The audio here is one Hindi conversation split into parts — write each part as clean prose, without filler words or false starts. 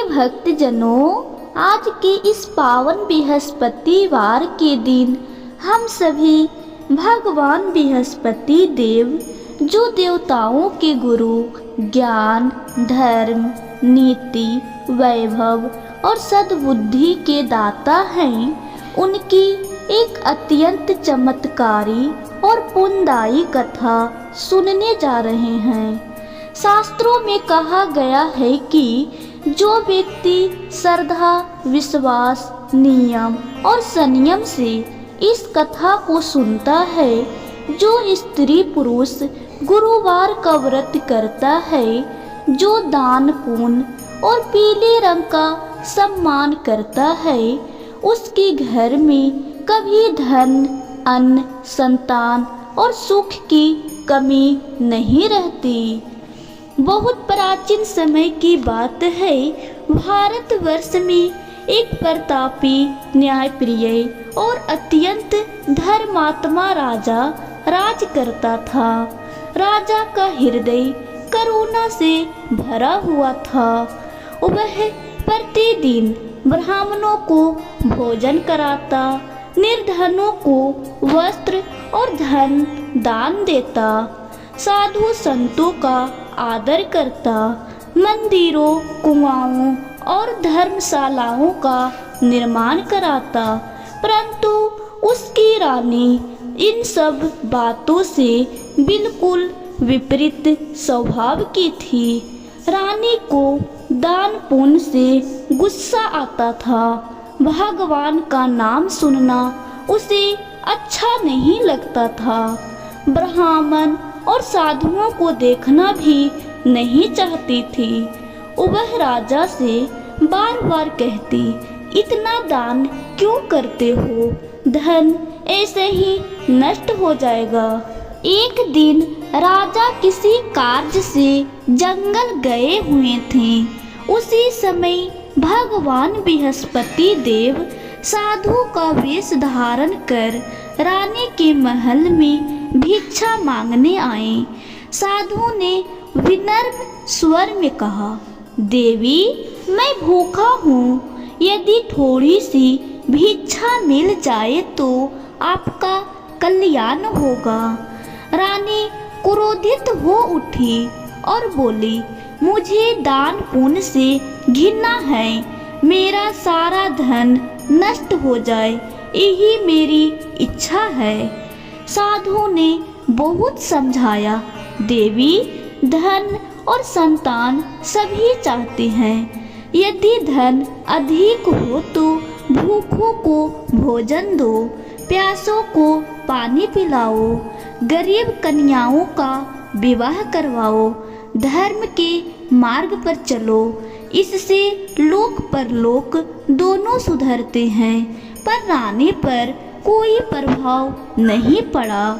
भक्तजनों, आज के इस पावन बृहस्पतिवार के दिन हम सभी भगवान बृहस्पति देव, जो देवताओं के गुरु, ज्ञान, धर्म, नीति, वैभव और सद्बुद्धि के दाता हैं, उनकी एक अत्यंत चमत्कारी और पुण्यदायी कथा सुनने जा रहे हैं। शास्त्रों में कहा गया है कि जो व्यक्ति श्रद्धा, विश्वास, नियम और संयम से इस कथा को सुनता है, जो स्त्री पुरुष गुरुवार का व्रत करता है, जो दान पुण्य और पीले रंग का सम्मान करता है, उसके घर में कभी धन, अन्न, संतान और सुख की कमी नहीं रहती। बहुत प्राचीन समय की बात है। भारतवर्ष में एक प्रतापी, न्यायप्रिय और अत्यंत धर्मात्मा राजा राज करता था। राजा का हृदय करुणा से भरा हुआ था। वह प्रतिदिन ब्राह्मणों को भोजन कराता, निर्धनों को वस्त्र और धन दान देता, साधु संतों का आदर करता, मंदिरों, कुआओं और धर्मशालाओं का निर्माण कराता। परंतु उसकी रानी इन सब बातों से बिल्कुल विपरीत स्वभाव की थी। रानी को दान पुण्य से गुस्सा आता था। भगवान का नाम सुनना उसे अच्छा नहीं लगता था। ब्राह्मण और साधुओं को देखना भी नहीं चाहती थी। वह राजा से बार बार कहती, इतना दान क्यों करते हो? धन ऐसे ही नष्ट हो जाएगा। एक दिन राजा किसी कार्य से जंगल गए हुए थे। उसी समय भगवान बृहस्पति देव साधु का वेश धारण कर रानी के महल में भिक्षा मांगने आए। साधु ने विनम्र स्वर में कहा, देवी, मैं भूखा हूँ। यदि थोड़ी सी भिक्षा मिल जाए तो आपका कल्याण होगा। रानी क्रोधित हो उठी और बोली, मुझे दान पुण्य से घृणा है। मेरा सारा धन नष्ट हो जाए, यही मेरी इच्छा है। साधु ने बहुत समझाया, देवी, धन और संतान सभी चाहते हैं। यदि धन अधिक हो तो भूखों को भोजन दो, प्यासों को पानी पिलाओ, गरीब कन्याओं का विवाह करवाओ, धर्म के मार्ग पर चलो। इससे लोक परलोक दोनों सुधरते हैं। पर रानी पर कोई प्रभाव नहीं पड़ा।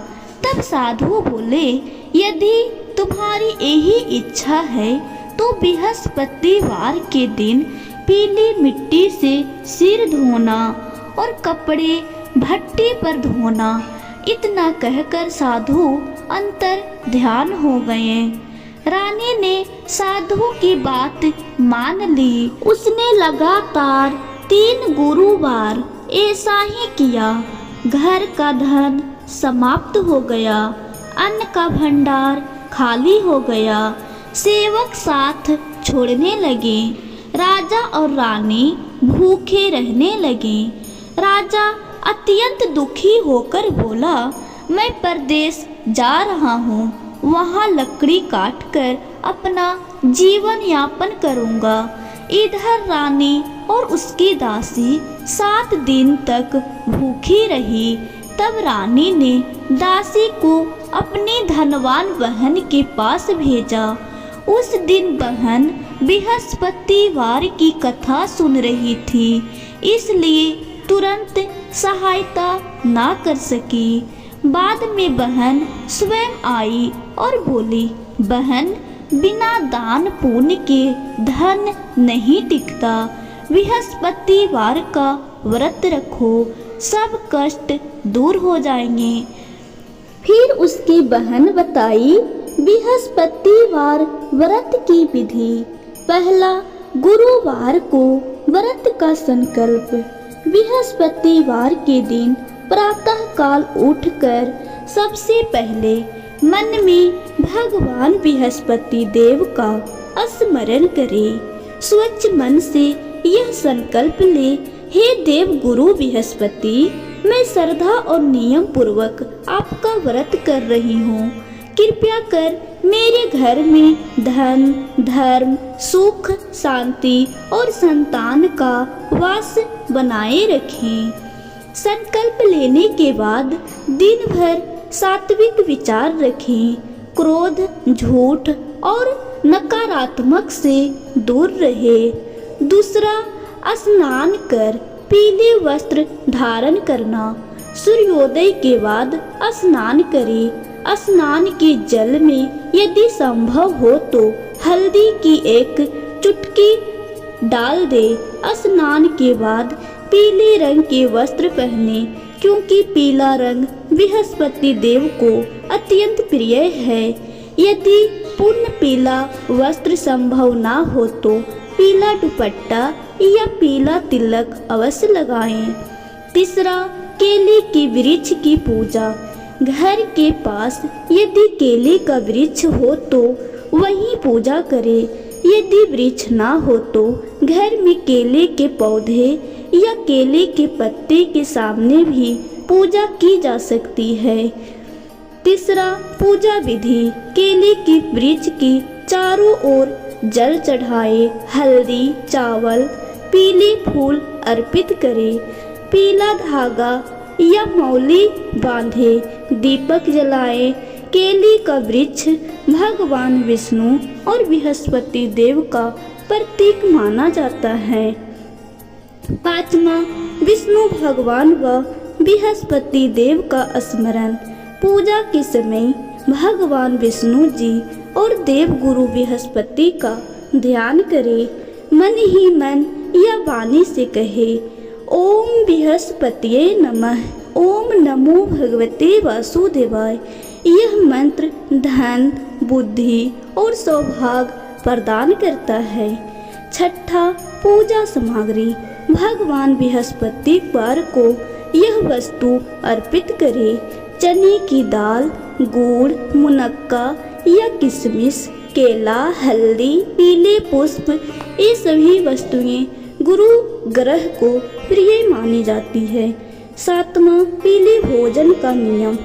तब साधु बोले, यदि तुम्हारी यही इच्छा है तो बृहस्पतिवार के दिन पीली मिट्टी से सिर धोना और कपड़े भट्टी पर धोना। इतना कहकर साधु अंतर ध्यान हो गए। रानी ने साधु की बात मान ली। उसने लगातार 3 गुरुवार ऐसा ही किया। घर का धन समाप्त हो गया, अन्न का भंडार खाली हो गया, सेवक साथ छोड़ने लगे। राजा और रानी भूखे रहने लगे। राजा अत्यंत दुखी होकर बोला, मैं परदेश जा रहा हूँ, वहाँ लकड़ी काटकर अपना जीवन यापन करूँगा। इधर रानी और उसकी दासी 7 दिन तक भूखी रही। तब रानी ने दासी को अपनी धनवान बहन के पास भेजा। उस दिन बहन बृहस्पतिवार की कथा सुन रही थी, इसलिए तुरंत सहायता ना कर सकी। बाद में बहन स्वयं आई और बोली, बहन, बिना दान पुण्य के धन नहीं टिकता। बृहस्पतिवार का व्रत रखो, सब कष्ट दूर हो जाएंगे। फिर उसकी बहन बताई बृहस्पतिवार व्रत की विधि। पहला, गुरुवार को व्रत का संकल्प। बृहस्पतिवार के दिन प्रातः काल उठकर सबसे पहले मन में भगवान बृहस्पति देव का स्मरण करें। स्वच्छ मन से यह संकल्प ले, हे देव गुरु बृहस्पति, मैं श्रद्धा और नियम पूर्वक आपका व्रत कर रही हूँ। कृपया कर मेरे घर में धन, धर्म, सुख, शांति और संतान का वास बनाए रखें। संकल्प लेने के बाद दिन भर सात्विक विचार रखें। क्रोध, झूठ और नकारात्मक से दूर रहे। दूसरा, स्नान कर पीले वस्त्र धारण करना। सूर्योदय के बाद स्नान करें। स्नान के जल में यदि संभव हो तो हल्दी की एक चुटकी डाल दे। स्नान के बाद पीले रंग के वस्त्र पहने, क्योंकि पीला रंग बृहस्पति देव को अत्यंत प्रिय है। यदि पूर्ण पीला वस्त्र संभव ना हो तो पीला दुपट्टा या पीला तिलक अवश्य लगाएं। तीसरा, केले के वृक्ष की पूजा। घर के पास यदि केले का वृक्ष हो तो वहीं पूजा करें। यदि वृक्ष ना हो तो घर में केले के पौधे या केले के पत्ते के सामने भी पूजा की जा सकती है। तीसरा, पूजा विधि। केले के वृक्ष की चारों ओर जल चढ़ाए, हल्दी, चावल, पीले फूल अर्पित करें। पीला धागा या मौली बांधे, दीपक जलाए। केले का वृक्ष भगवान विष्णु और बृहस्पति देव का प्रतीक माना जाता है। पांचवा, विष्णु भगवान व बृहस्पति देव का स्मरण। पूजा के समय भगवान विष्णु जी और देव गुरु बृहस्पति का ध्यान करें। मन ही मन या वाणी से कहे, ओम बृहस्पतिये नमः, ओम नमो भगवते वासुदेवाय। यह मंत्र धन, बुद्धि और सौभाग्य प्रदान करता है। छठा, पूजा सामग्री। भगवान बृहस्पतिवार को यह वस्तु अर्पित करें। चने की दाल, गुड़, मुनक्का या किशमिश, केला, हल्दी, पीले पुष्प, ये सभी वस्तुएं गुरु ग्रह को प्रिय मानी जाती है। सातवां, पीले भोजन का नियम।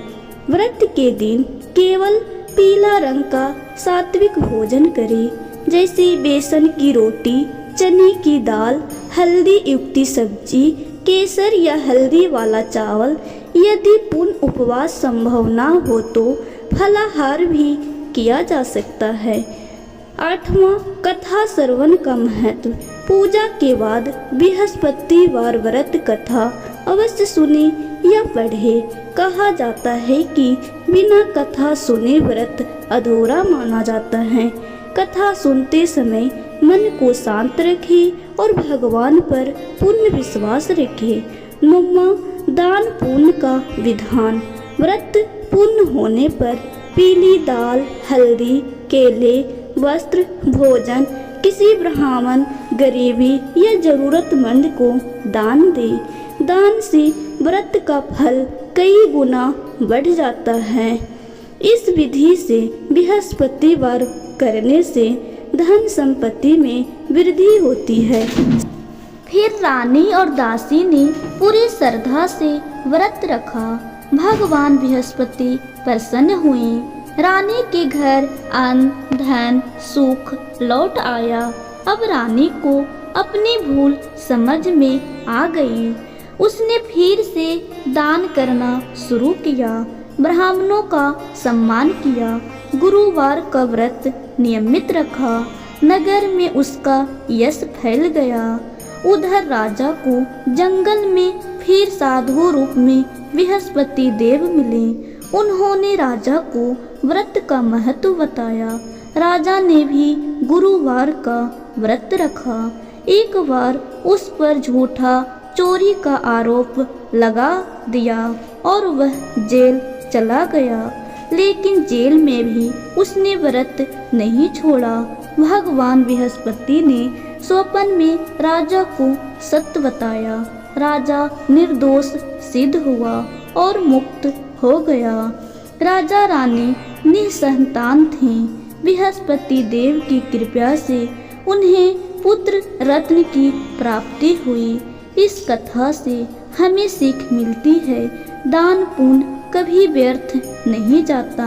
व्रत के दिन केवल पीला रंग का सात्विक भोजन करें, जैसे बेसन की रोटी, चने की दाल, हल्दी युक्त सब्जी, केसर या हल्दी वाला चावल। यदि पूर्ण उपवास संभव ना हो तो फलाहार भी किया जा सकता है। आठवां, कथा श्रवण का महत्व। पूजा के बाद बृहस्पतिवार व्रत कथा अवश्य सुने या पढ़े। कहा जाता है कि बिना कथा सुने व्रत अधूरा माना जाता है। कथा सुनते समय मन को शांत रखें और भगवान पर पूर्ण विश्वास रखें। नौवां, दान पुण्य का विधान। व्रत पूर्ण होने पर पीली दाल, हल्दी, केले, वस्त्र, भोजन किसी ब्राह्मण, गरीबी या जरूरतमंद को दान दे। दान से व्रत का फल कई गुना बढ़ जाता है। इस विधि से बृहस्पतिवार करने से धन संपत्ति में वृद्धि होती है। फिर रानी और दासी ने पूरी श्रद्धा से व्रत रखा। भगवान बृहस्पति प्रसन्न हुए। रानी के घर अन्न, धन, सुख लौट आया। अब रानी को अपनी भूल समझ में आ गई। उसने फिर से दान करना शुरू किया, ब्राह्मणों का सम्मान किया, गुरुवार का व्रत नियमित रखा। नगर में उसका यश फैल गया। उधर राजा को जंगल में फिर साधु रूप में बृहस्पति देव मिले। उन्होंने राजा को व्रत का महत्व बताया। राजा ने भी गुरुवार का व्रत रखा। एक बार उस पर झूठा चोरी का आरोप लगा दिया और वह जेल चला गया, लेकिन जेल में भी उसने व्रत नहीं छोड़ा। भगवान बृहस्पति ने स्वप्न में राजा को सत्य बताया। राजा निर्दोष सिद्ध हुआ और मुक्त हो गया। राजा रानी निसंतान थी। बृहस्पति देव की कृपा से उन्हें पुत्र रत्न की प्राप्ति हुई। इस कथा से हमें सीख मिलती है, दान पुण्य कभी व्यर्थ नहीं जाता।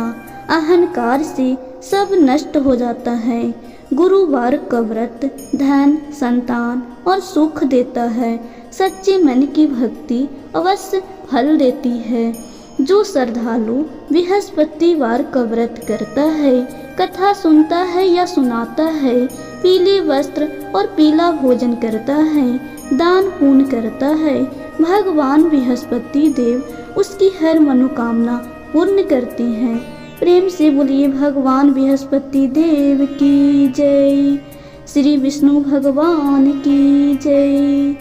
अहंकार से सब नष्ट हो जाता है। गुरुवार का व्रत धन, संतान और सुख देता है। सच्चे मन की भक्ति अवश्य फल देती है। जो श्रद्धालु बृहस्पतिवार का व्रत करता है, कथा सुनता है या सुनाता है, पीले वस्त्र और पीला भोजन करता है, दान पुण्य करता है, भगवान बृहस्पति देव उसकी हर मनोकामना पूर्ण करते हैं। प्रेम से बोलिए भगवान बृहस्पति देव की जय। श्री विष्णु भगवान की जय।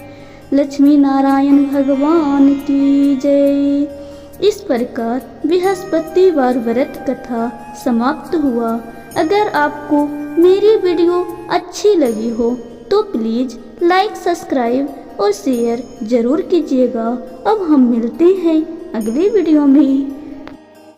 लक्ष्मी नारायण भगवान की जय। इस प्रकार बृहस्पतिवार व्रत कथा समाप्त हुआ। अगर आपको मेरी वीडियो अच्छी लगी हो तो प्लीज़ लाइक, सब्सक्राइब और शेयर ज़रूर कीजिएगा। अब हम मिलते हैं अगली वीडियो में।